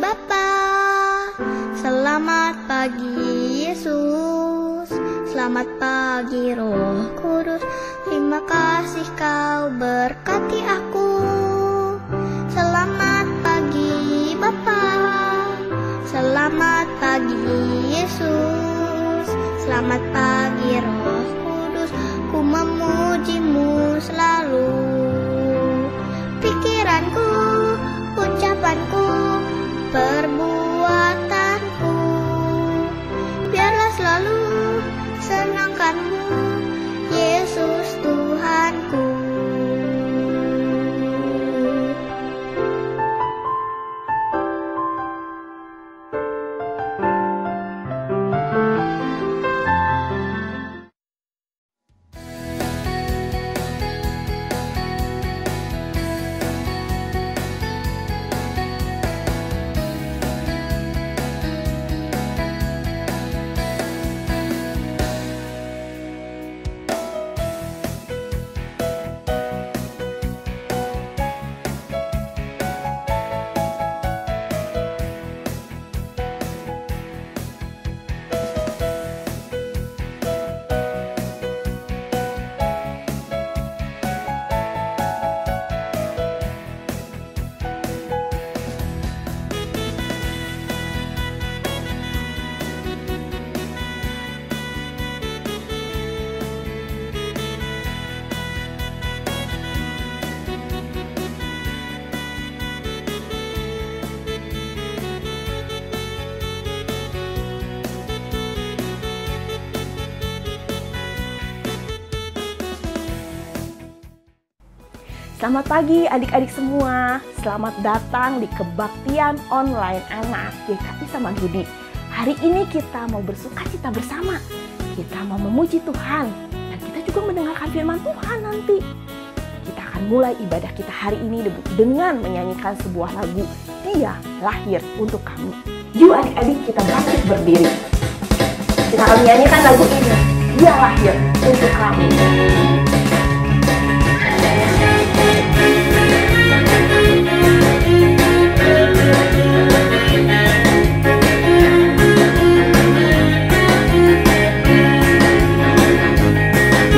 Bapa. Selamat pagi Yesus, selamat pagi Roh Kudus. Terima kasih kau berkati aku. Selamat pagi Bapa, selamat pagi Yesus, selamat pagi Roh Kudus. Ku memujimu selalu. Pikiranku, ucapanku, perbuatanku, biarlah selalu senangkanmu, Yesus Tuhanku. Selamat pagi adik-adik semua, selamat datang di kebaktian online anak GKI Samanhudi. Hari ini kita mau bersukacita bersama, kita mau memuji Tuhan, dan kita juga mendengarkan firman Tuhan nanti. Kita akan mulai ibadah kita hari ini dengan menyanyikan sebuah lagu, Dia Lahir Untuk Kami. Yuk adik-adik kita bangkit berdiri. Kita akan menyanyikan lagu ini, Dia Lahir Untuk Kami. Adik-adik Dia Lahir Untuk Kami.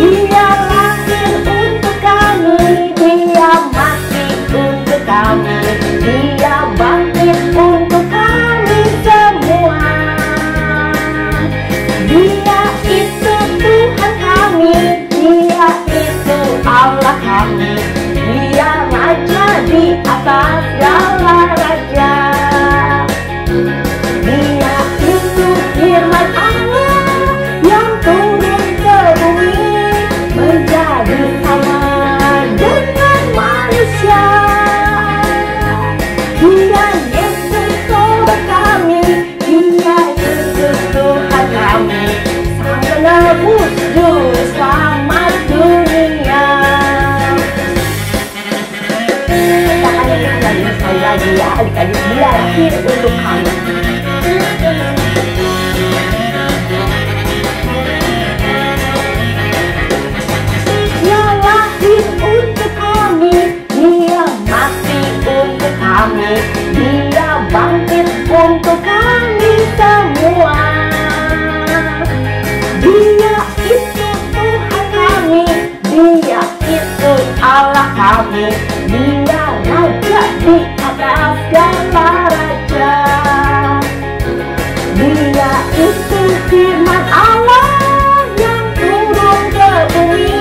Dia lahir untuk kami, Dia mati untuk kami, Dia bangkit untuk kami semua. Dia itu Tuhan kami, Dia itu Allah kami, Dia Raja di atas segala raja. Dia itu firman Allah yang turun ke bumi, menjadi sama dengan manusia. Dia Yesus Tuhan kami, Dia Yesus Tuhan kami, Sang Penebus juru selamat dunia. Dia itu firman Allah yang turun ke bumi,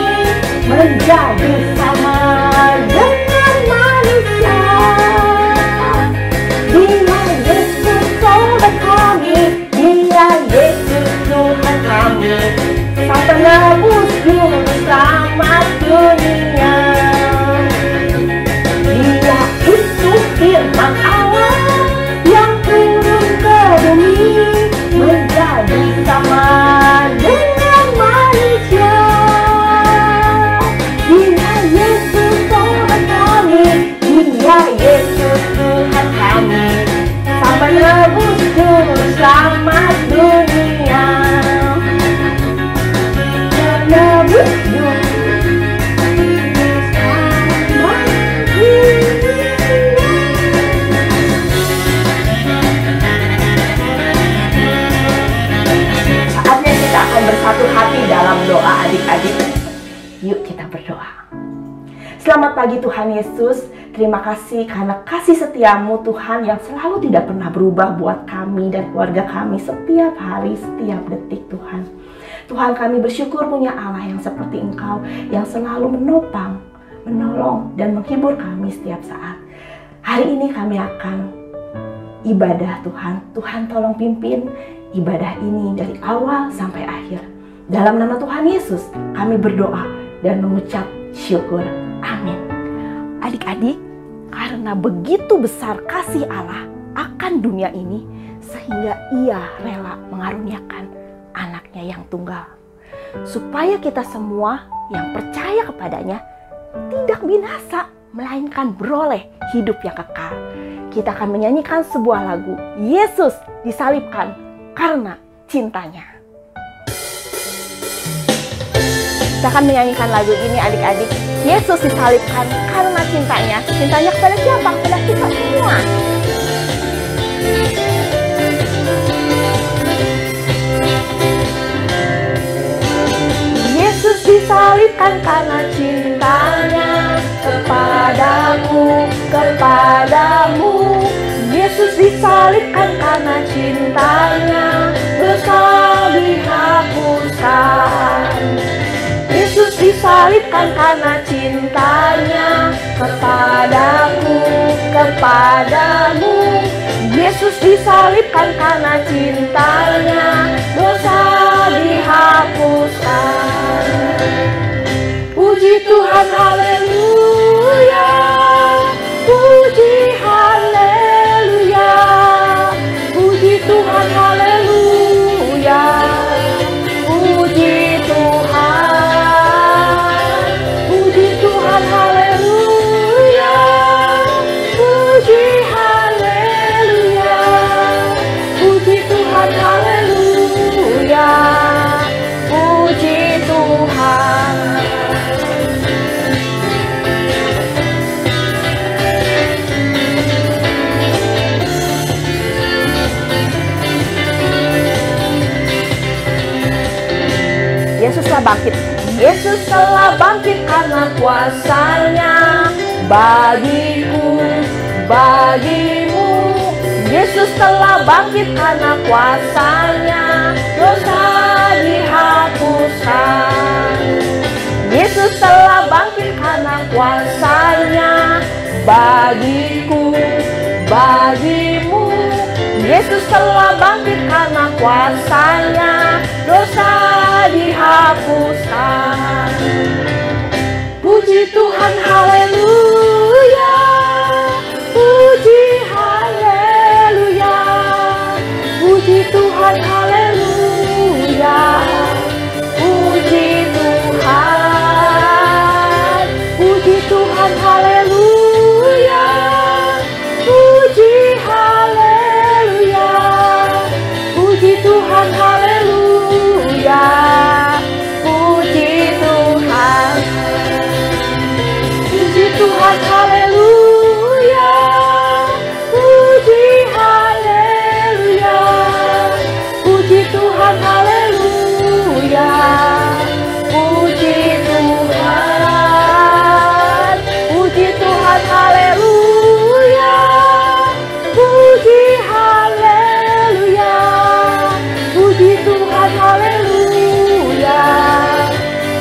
menjadi sama dengan manusia. Dia Yesus Tuhan kami, Dia Yesus Tuhan kami, Sang Penebus juru selamat dunia. Penebus juru selamat dunia. akan bersatu hati dalam doa adik-adik. Yuk kita berdoa. Selamat pagi Tuhan Yesus. Terima kasih karena kasih setiamu Tuhan yang selalu tidak pernah berubah buat kami dan keluarga kami setiap hari, setiap detik Tuhan. Tuhan, kami bersyukur punya Allah yang seperti Engkau, yang selalu menopang, menolong, dan menghibur kami setiap saat. Hari ini kami akan ibadah Tuhan. Tuhan tolong pimpin ibadah ini dari awal sampai akhir. Dalam nama Tuhan Yesus kami berdoa dan mengucap syukur. Amin. Adik-adik, karena begitu besar kasih Allah akan dunia ini, sehingga Ia rela mengaruniakan anaknya yang tunggal, supaya kita semua yang percaya kepadanya tidak binasa, melainkan beroleh hidup yang kekal. Kita akan menyanyikan sebuah lagu, Yesus disalibkan karena cintanya. Kita akan menyanyikan lagu ini adik-adik. Yesus disalibkan karena cintanya. Cintanya kepada siapa? Kepada kita semua. Yesus disalibkan karena cintanya kepadamu, kepadamu. Yesus disalibkan karena cintanya, dosa dihapuskan. Yesus disalibkan karena cintanya kepadamu, kepadamu. Yesus disalibkan karena cintanya, dosa dihapuskan. Puji Tuhan, haleluya. Puji haleluya. Puji Tuhan, haleluya. Puji Tuhan. Puji Tuhan, haleluya. Puji haleluya. Puji Tuhan, haleluya. Puji Tuhan. Yesus telah bangkit. Yesus telah bangkit karena kuasanya bagiku, bagimu. Yesus telah bangkit karena kuasanya, dosa dihapuskan. Yesus telah bangkit karena kuasanya bagiku, bagimu. Yesus telah bangkit karena kuasanya, dosa dihapuskan. Puji Tuhan, haleluya. Puji haleluya. Puji Tuhan, haleluya. Puji Tuhan. Puji Tuhan, haleluya. Puji haleluya. Puji Tuhan, haleluya. Puji Tuhan. Puji Tuhan, haleluya. Puji haleluya. Puji Tuhan, haleluya. Puji Tuhan. Puji Tuhan, haleluya. Puji haleluya. Puji Tuhan, haleluya.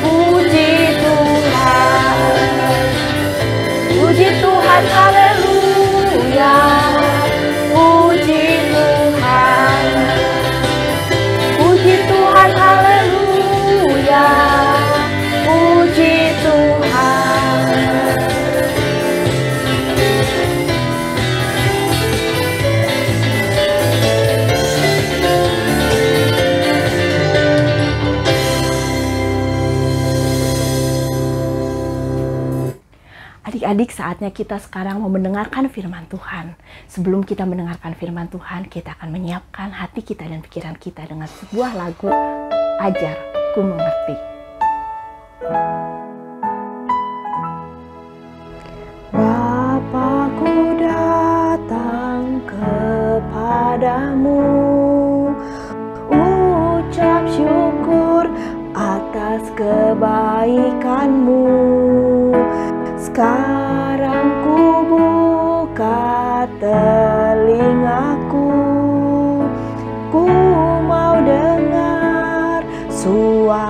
Puji Tuhan. Puji Tuhan, haleluya. Puji Tuhan. Puji Tuhan, haleluya. Puji Tuhan. Adik-adik, saatnya kita sekarang mau mendengarkan firman Tuhan. Sebelum kita mendengarkan firman Tuhan, kita akan menyiapkan hati kita dan pikiran kita dengan sebuah lagu, Ajar Ku Mengerti. Bapa-Ku datang kepadamu, ucap syukur atas kebaikan-Mu. Sekarang ku buka telingaku, ku mau dengar suara-Mu.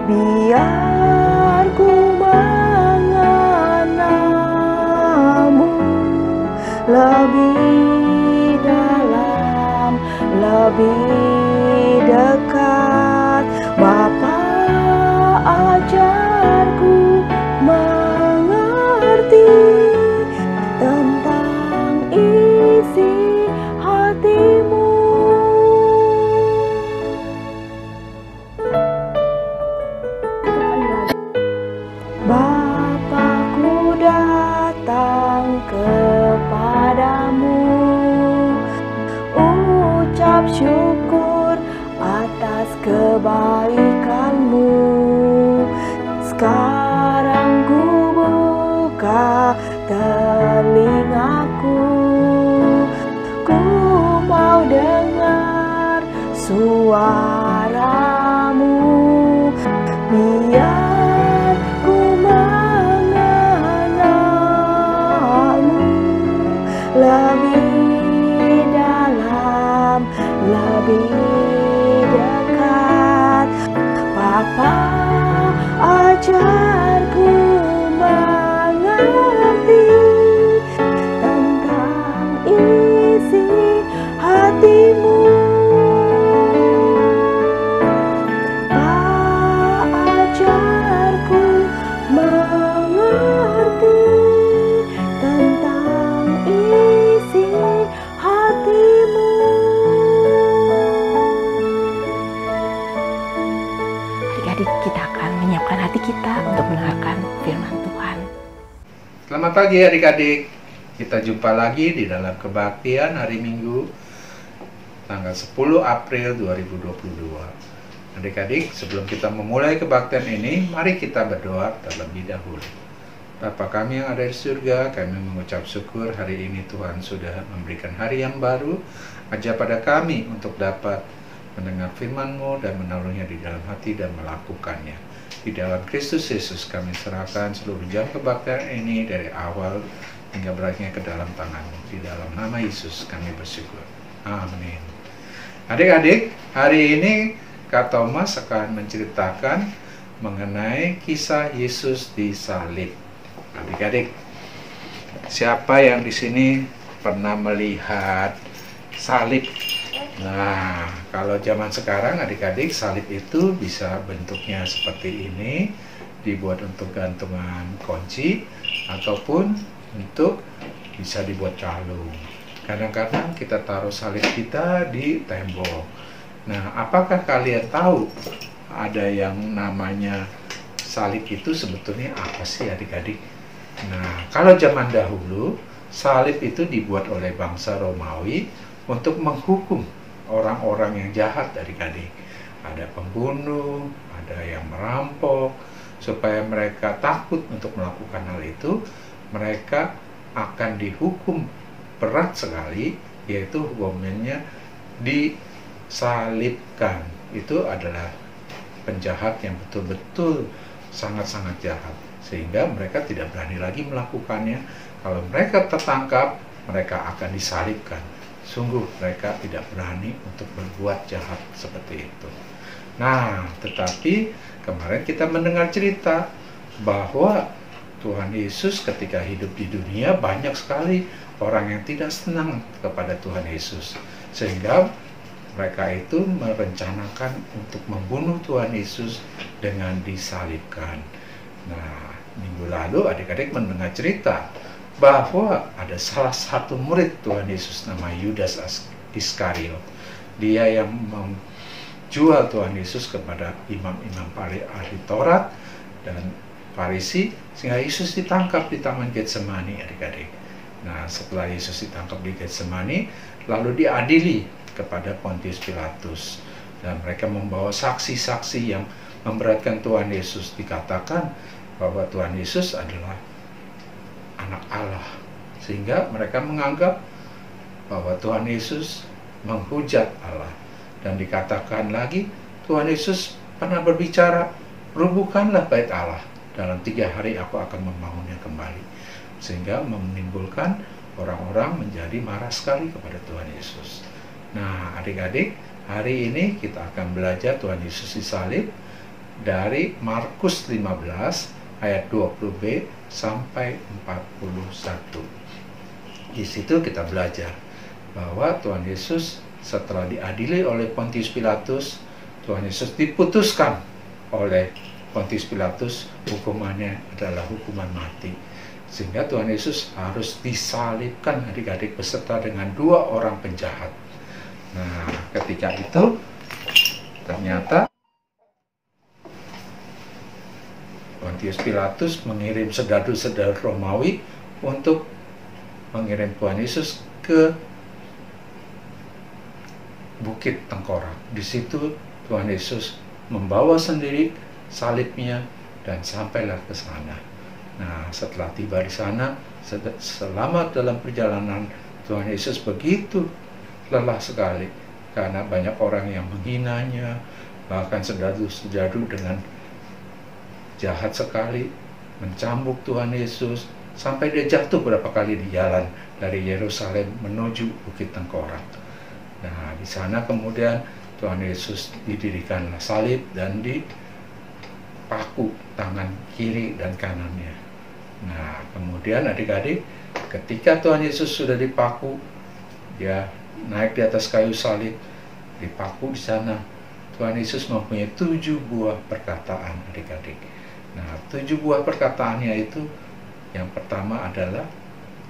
Biar ku mengenal-Mu lebih dalam, lebih dekat. Bapa, ajarku mengerti tentang isi hati-Mu. Bapa-ku datang kepadamu, ucap syukur atas kebaikan-Mu. Sekarang ku buka telingaku, ku mau dengar suara-Mu. Biar ku mengenal-Mu lebih dalam, lebih dekat. Bapa, ajarku mengerti tentang isi hati-Mu. Ajarku mengerti tentang isi hati-Mu. Adik-adik, kita akan menyiapkan hati kita untuk mendengarkan firman Tuhan. Selamat pagi adik-adik. Kita jumpa lagi di dalam kebaktian hari Minggu tanggal 10 April 2022. Adik-adik, sebelum kita memulai kebaktian ini, mari kita berdoa terlebih dahulu. Bapa kami yang ada di surga, kami mengucap syukur hari ini Tuhan sudah memberikan hari yang baru. Ajar pada kami untuk dapat mendengar firman-Mu dan menaruhnya di dalam hati dan melakukannya. Di dalam Kristus Yesus kami serahkan seluruh jam kebaktian ini dari awal hingga berakhirnya ke dalam tangan-Mu. Di dalam nama Yesus kami bersyukur. Amin. Adik-adik, hari ini Kak Thomas akan menceritakan mengenai kisah Yesus disalib. Adik-adik, siapa yang di sini pernah melihat salib? Nah, kalau zaman sekarang adik-adik, salib itu bisa bentuknya seperti ini, dibuat untuk gantungan kunci ataupun untuk bisa dibuat kalung. Kadang-kadang kita taruh salib kita di tembok. Nah, apakah kalian tahu ada yang namanya salib itu sebetulnya apa sih adik-adik? Nah, kalau zaman dahulu, salib itu dibuat oleh bangsa Romawi untuk menghukum orang-orang yang jahat adik-adik. Ada pembunuh, ada yang merampok, supaya mereka takut untuk melakukan hal itu, mereka akan dihukum berat sekali, yaitu hukumannya disalibkan. Itu adalah penjahat yang betul-betul sangat-sangat jahat, sehingga mereka tidak berani lagi melakukannya. Kalau mereka tertangkap, mereka akan disalibkan. Sungguh mereka tidak berani untuk berbuat jahat seperti itu. Nah, tetapi kemarin kita mendengar cerita bahwa Tuhan Yesus ketika hidup di dunia, banyak sekali orang yang tidak senang kepada Tuhan Yesus, sehingga mereka itu merencanakan untuk membunuh Tuhan Yesus dengan disalibkan. Nah, minggu lalu adik-adik mendengar cerita bahwa ada salah satu murid Tuhan Yesus nama Yudas Iskariot. Dia yang menjual Tuhan Yesus kepada imam-imam ahli Taurat dan Farisi, sehingga Yesus ditangkap di Taman Getsemani adik-adik. Nah, setelah Yesus ditangkap di Getsemani, lalu diadili kepada Pontius Pilatus, dan mereka membawa saksi-saksi yang memberatkan Tuhan Yesus. Dikatakan bahwa Tuhan Yesus adalah anak Allah, sehingga mereka menganggap bahwa Tuhan Yesus menghujat Allah. Dan dikatakan lagi Tuhan Yesus pernah berbicara, "Rubuhkanlah bait Allah, dalam 3 hari aku akan membangunnya kembali." Sehingga menimbulkan orang-orang menjadi marah sekali kepada Tuhan Yesus. Nah, adik-adik, hari ini kita akan belajar Tuhan Yesus disalib dari Markus 15 ayat 20b sampai 41. Di situ kita belajar bahwa Tuhan Yesus setelah diadili oleh Pontius Pilatus, Tuhan Yesus diputuskan oleh Pontius Pilatus, hukumannya adalah hukuman mati. Sehingga Tuhan Yesus harus disalibkan adik-adik beserta dengan 2 orang penjahat. Nah, ketika itu ternyata Pontius Pilatus mengirim serdadu-serdadu Romawi untuk mengirim Tuhan Yesus ke Bukit Tengkorak. Di situ Tuhan Yesus membawa sendiri salibnya dan sampailah ke sana. Nah, setelah tiba di sana, selama dalam perjalanan Tuhan Yesus begitu lelah sekali karena banyak orang yang menghinanya, bahkan serdadu-serdadu dengan jahat sekali mencambuk Tuhan Yesus sampai dia jatuh beberapa kali di jalan dari Yerusalem menuju Bukit Tengkorak. Nah, di sana kemudian Tuhan Yesus didirikanlah salib dan dipaku tangan kiri dan kanannya. Nah, kemudian adik-adik, ketika Tuhan Yesus sudah dipaku, dia naik di atas kayu salib, dipaku di sana. Tuhan Yesus mempunyai 7 buah perkataan, adik-adik. Nah, 7 buah perkataannya itu, yang pertama adalah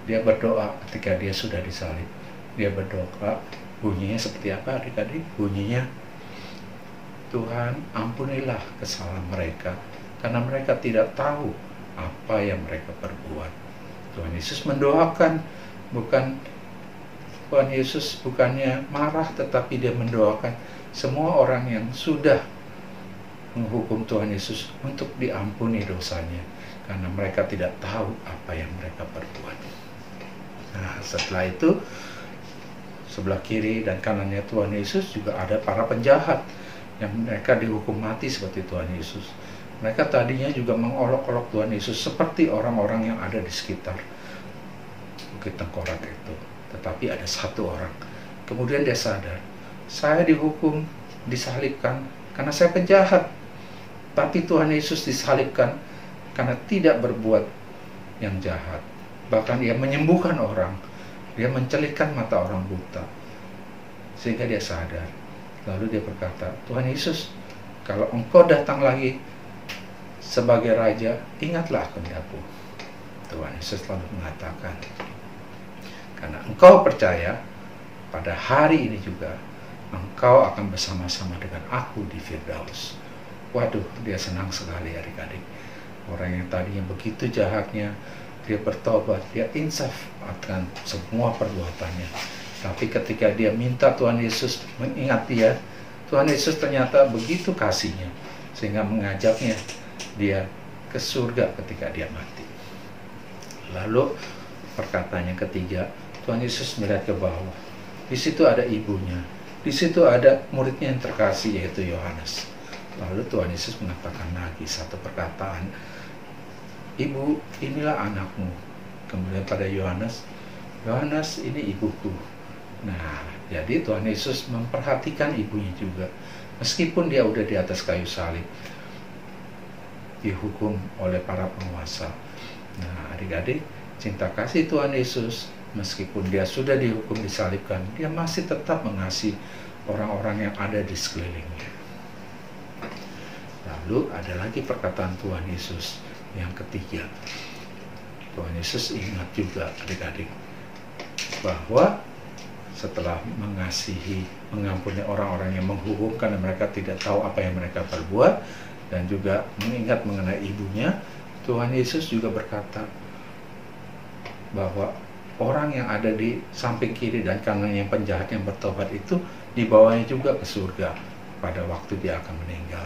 dia berdoa ketika dia sudah disalib. Dia berdoa, bunyinya seperti apa adik-adik? Bunyinya, "Tuhan, ampunilah kesalahan mereka, karena mereka tidak tahu apa yang mereka perbuat." Tuhan Yesus mendoakan, Tuhan Yesus bukannya marah, tetapi dia mendoakan semua orang yang sudah menghukum Tuhan Yesus untuk diampuni dosanya, karena mereka tidak tahu apa yang mereka perbuat. Nah, setelah itu sebelah kiri dan kanannya Tuhan Yesus juga ada para penjahat yang mereka dihukum mati seperti Tuhan Yesus. Mereka tadinya juga mengolok-olok Tuhan Yesus seperti orang-orang yang ada di sekitar Bukit Tengkorak itu. Tetapi ada 1 orang. Kemudian dia sadar, saya dihukum, disalibkan karena saya penjahat. Tapi Tuhan Yesus disalibkan karena tidak berbuat yang jahat. Bahkan dia menyembuhkan orang. Dia mencelitkan mata orang buta. Sehingga dia sadar. Lalu dia berkata, "Tuhan Yesus, kalau Engkau datang lagi sebagai Raja, ingatlah aku." Tuhan Yesus selalu mengatakan, "Karena engkau percaya, pada hari ini juga engkau akan bersama-sama dengan aku di Firdaus." Waduh, dia senang sekali adik-adik. Orang yang tadinya begitu jahatnya, dia bertobat, dia insaf akan semua perbuatannya. Tapi ketika dia minta Tuhan Yesus mengingat dia, Tuhan Yesus ternyata begitu kasihnya, sehingga mengajaknya dia ke surga ketika dia mati. Lalu perkataan yang ketiga, Tuhan Yesus melihat ke bawah. Di situ ada ibunya, di situ ada muridnya yang terkasih, yaitu Yohanes. Lalu Tuhan Yesus mengatakan lagi satu perkataan, "Ibu, inilah anakmu." Kemudian pada Yohanes, "Yohanes, ini ibuku." Nah, jadi Tuhan Yesus memperhatikan ibunya juga. Meskipun dia udah di atas kayu salib, dihukum oleh para penguasa. Nah, adik-adik, cinta kasih Tuhan Yesus, meskipun dia sudah dihukum disalibkan, dia masih tetap mengasihi orang-orang yang ada di sekelilingnya. Lalu ada lagi perkataan Tuhan Yesus yang ketiga. Tuhan Yesus ingat juga adik-adik bahwa setelah mengasihi, mengampuni orang-orang yang menghukum karena mereka tidak tahu apa yang mereka perbuat, dan juga mengingat mengenai ibunya, Tuhan Yesus juga berkata bahwa orang yang ada di samping kiri dan kanan yang penjahat yang bertobat itu dibawanya juga ke surga pada waktu dia akan meninggal.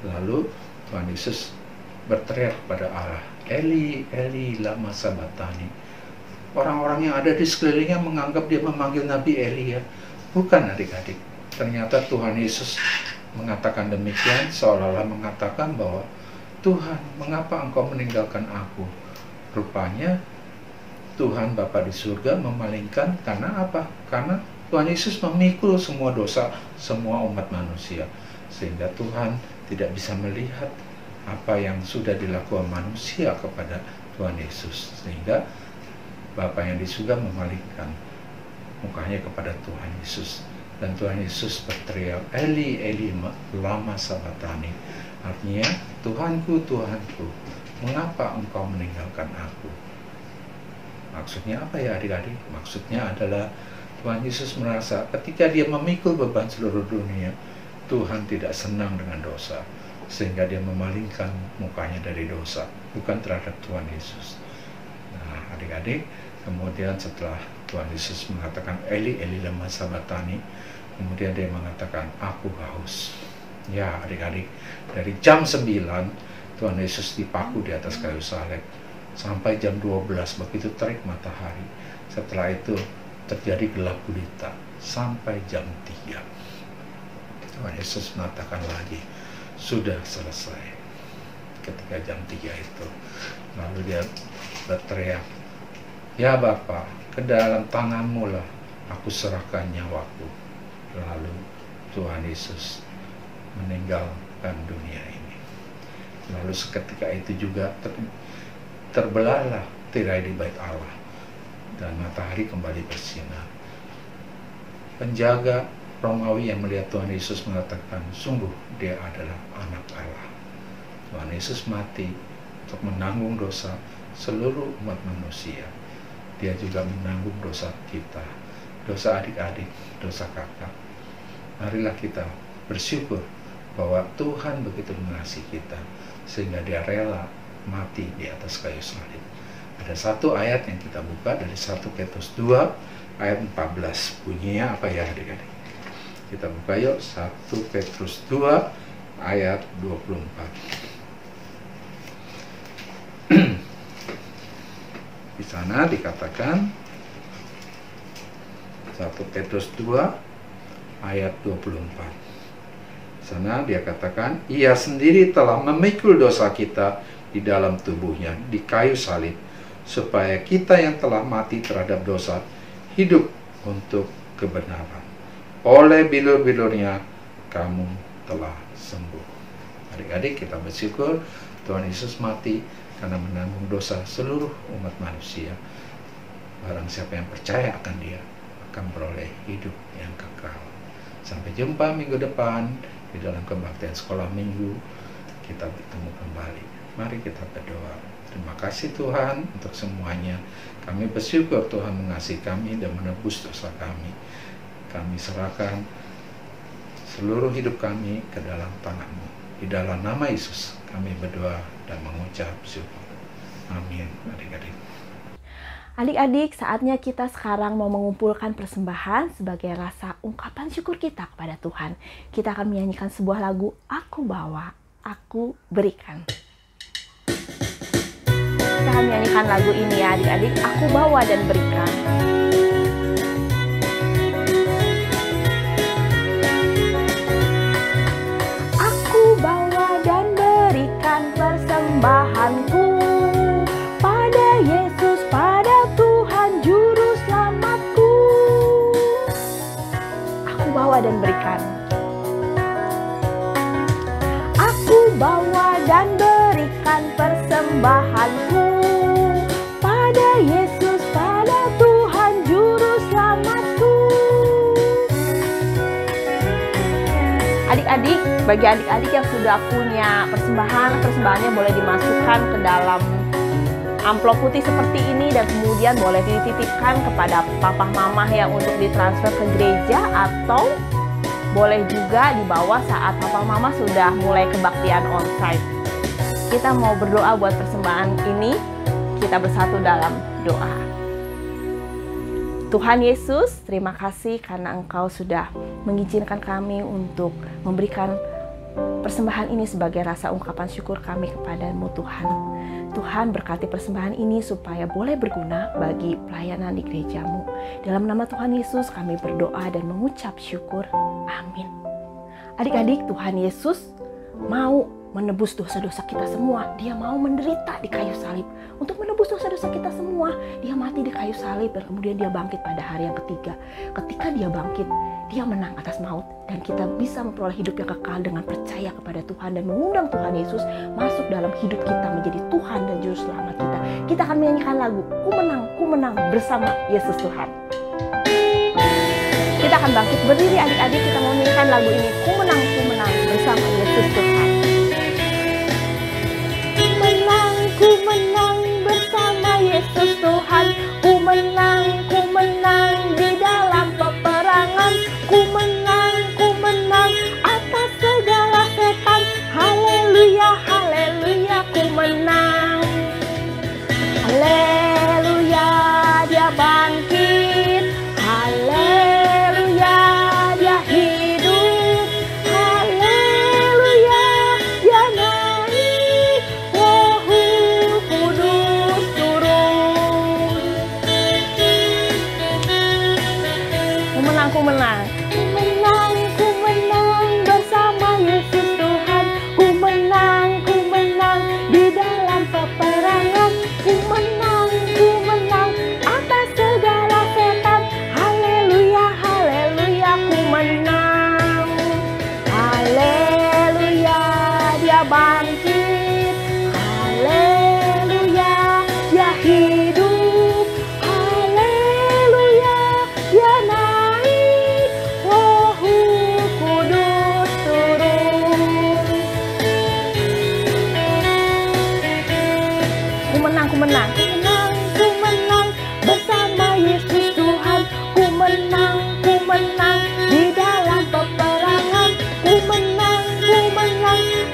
Lalu Tuhan Yesus berteriak kepada Allah, "Eli, Eli, lama sabachthani." Orang-orang yang ada di sekelilingnya menganggap dia memanggil Nabi Elia. Bukan adik-adik. Ternyata Tuhan Yesus mengatakan demikian seolah-olah mengatakan bahwa Tuhan, mengapa engkau meninggalkan aku? Rupanya Tuhan Bapa di surga memalingkan karena apa? Karena Tuhan Yesus memikul semua dosa semua umat manusia, sehingga Tuhan tidak bisa melihat apa yang sudah dilakukan manusia kepada Tuhan Yesus, sehingga Bapa yang di surga memalingkan mukanya kepada Tuhan Yesus, dan Tuhan Yesus berteriak, Eli, Eli, lama sabachthani, artinya, Tuhanku, Tuhanku, mengapa engkau meninggalkan aku? Maksudnya apa ya adik-adik? Maksudnya adalah Tuhan Yesus merasa ketika dia memikul beban seluruh dunia, Tuhan tidak senang dengan dosa, sehingga dia memalingkan mukanya dari dosa, bukan terhadap Tuhan Yesus. Nah, adik-adik, kemudian setelah Tuhan Yesus mengatakan Eli, Eli, lama sabachthani, kemudian dia mengatakan aku haus. Ya adik-adik, dari jam 9 Tuhan Yesus dipaku di atas kayu salib sampai jam 12 begitu terik matahari. Setelah itu terjadi gelap gulita sampai jam 3. Tuhan Yesus mengatakan lagi, sudah selesai. Ketika jam 3 itu, lalu dia berteriak, ya Bapa, ke dalam tangan-Mu lah aku serahkan nyawaku. Lalu Tuhan Yesus meninggalkan dunia ini. Lalu seketika itu juga terbelahlah tirai di bait Allah, dan matahari kembali bersinar. Penjaga Romawi yang melihat Tuhan Yesus mengatakan, sungguh dia adalah anak Allah. Tuhan Yesus mati untuk menanggung dosa seluruh umat manusia. Dia juga menanggung dosa kita, dosa adik-adik, dosa kakak. Marilah kita bersyukur bahwa Tuhan begitu mengasihi kita, sehingga dia rela mati di atas kayu salib. Ada satu ayat yang kita buka dari 1 Petrus 2 ayat 14. Bunyinya apa ya adik-adik? Kita buka yuk, 1 Petrus 2 ayat 24. Di sana dikatakan 1 Petrus 2 ayat 24. Di sana dia katakan, ia sendiri telah memikul dosa kita di dalam tubuhnya di kayu salib, supaya kita yang telah mati terhadap dosa hidup untuk kebenaran. Oleh bilur-bilurnya kamu telah sembuh. Adik-adik, kita bersyukur Tuhan Yesus mati karena menanggung dosa seluruh umat manusia. Barang siapa yang percaya akan dia akan beroleh hidup yang kekal. Sampai jumpa minggu depan di dalam kebaktian sekolah minggu. Kita bertemu kembali. Mari kita berdoa. Terima kasih Tuhan untuk semuanya. Kami bersyukur Tuhan mengasihi kami dan menebus dosa kami. Kami serahkan seluruh hidup kami ke dalam tangan-Mu. Di dalam nama Yesus kami berdoa dan mengucap syukur. Amin. Adik-adik. Adik-adik, saatnya kita sekarang mau mengumpulkan persembahan sebagai rasa ungkapan syukur kita kepada Tuhan. Kita akan menyanyikan sebuah lagu, Aku Bawa, Aku Berikan. Kita akan menyanyikan lagu ini ya adik-adik, Aku Bawa dan Berikan. Aku bawa dan berikan persembahanku pada Yesus, pada Tuhan Juru Selamatku. Aku bawa dan berikan. Aku bawa dan berikan persembahanku pada Yesus, pada Tuhan Juru Selamatku. Adik-adik, bagi adik-adik yang sudah punya persembahannya boleh dimasukkan ke dalam amplop putih seperti ini dan kemudian boleh dititipkan kepada papa mama yang untuk ditransfer ke gereja, atau boleh juga dibawa saat papa mama sudah mulai kebaktian onsite. Kita mau berdoa buat persembahan ini. Kita bersatu dalam doa. Tuhan Yesus, terima kasih karena Engkau sudah mengizinkan kami untuk memberikan persembahan ini sebagai rasa ungkapan syukur kami kepadamu Tuhan. Tuhan berkati persembahan ini supaya boleh berguna bagi pelayanan di gerejamu. Dalam nama Tuhan Yesus kami berdoa dan mengucap syukur. Amin. Adik-adik, Tuhan Yesus mau menebus dosa-dosa kita semua. Dia mau menderita di kayu salib. Untuk menebus dosa-dosa kita semua, dia mati di kayu salib dan kemudian dia bangkit pada hari yang ketiga. Ketika dia bangkit, dia menang atas maut dan kita bisa memperoleh hidup yang kekal dengan percaya kepada Tuhan dan mengundang Tuhan Yesus masuk dalam hidup kita menjadi Tuhan dan Juru Selamat kita. Kita akan menyanyikan lagu Ku menang bersama Yesus Tuhan. Kita akan bangkit berdiri adik-adik, kita mau menyanyikan lagu ini Ku menang bersama Yesus Tuhan. Ku menang bersama Yesus Tuhan. Ku menang di dalam peperangan. Ku menang atas segala setan. Haleluya, haleluya, ku menang. Haleluya, dia bangkit. Haleluya, dia hidup. Haleluya, dia naik. Roh Kudus turun. Ku menang. Ku menang bersama Yesus Tuhan. Ku menang di dalam peperangan. Ku menang atas segala setan. Haleluya, haleluya, ku menang. Haleluya, dia bangkit. Haleluya, dia hidup. Haleluya, dia naik. Roh Kudus turun. Ku menang bersama Yesus Tuhan. Ku menang di dalam peperangan. Ku menang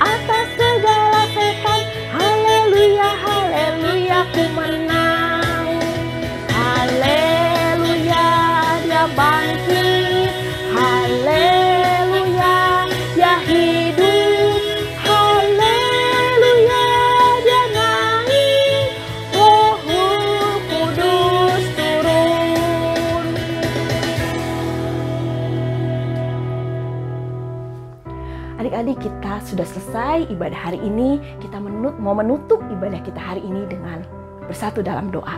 atas segala setan. Haleluya, haleluya, ku menang. Haleluya, dia bangkit. Haleluya, dia hidup. Haleluya, dia naik. Roh Kudus turun. Adik-adik, kita sudah selesai ibadah hari ini. Kita mau menutup ibadah kita hari ini dengan bersatu dalam doa.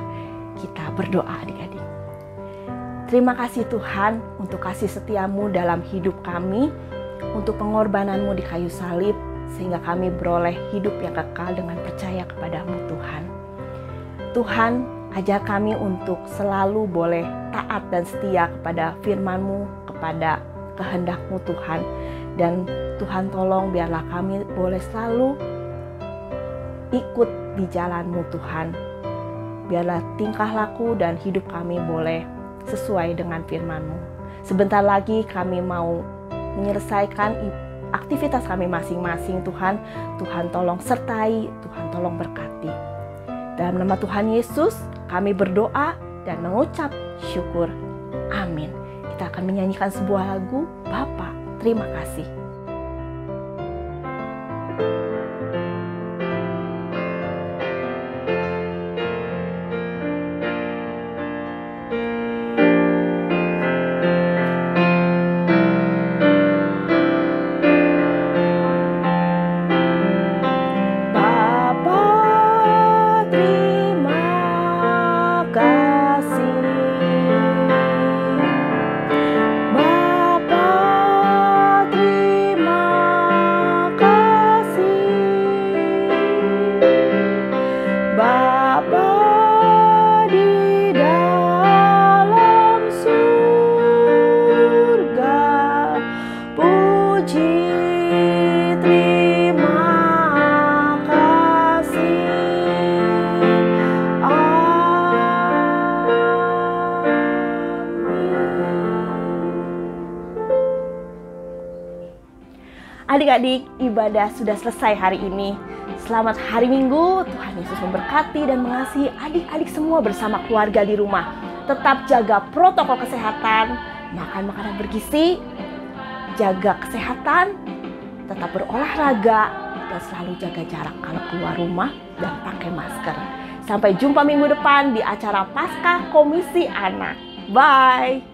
Kita berdoa adik-adik. Terima kasih Tuhan untuk kasih setiamu dalam hidup kami, untuk pengorbananmu di kayu salib, sehingga kami beroleh hidup yang kekal dengan percaya kepadamu Tuhan. Tuhan, ajar kami untuk selalu boleh taat dan setia kepada firman-Mu, kepada kehendak-Mu Tuhan. Dan Tuhan tolong biarlah kami boleh selalu ikut di jalan-Mu Tuhan. Biarlah tingkah laku dan hidup kami boleh sesuai dengan firman-Mu. Sebentar lagi kami mau menyelesaikan aktivitas kami masing-masing Tuhan. Tuhan tolong sertai, Tuhan tolong berkati. Dalam nama Tuhan Yesus kami berdoa dan mengucap syukur. Amin. Kita akan menyanyikan sebuah lagu, Bapa, terima kasih. Adik-adik, ibadah sudah selesai hari ini. Selamat hari Minggu, Tuhan Yesus memberkati dan mengasihi adik-adik semua bersama keluarga di rumah. Tetap jaga protokol kesehatan, makan makanan bergizi, jaga kesehatan, tetap berolahraga, dan selalu jaga jarak kalau keluar rumah dan pakai masker. Sampai jumpa minggu depan di acara Paskah Komisi Anak. Bye!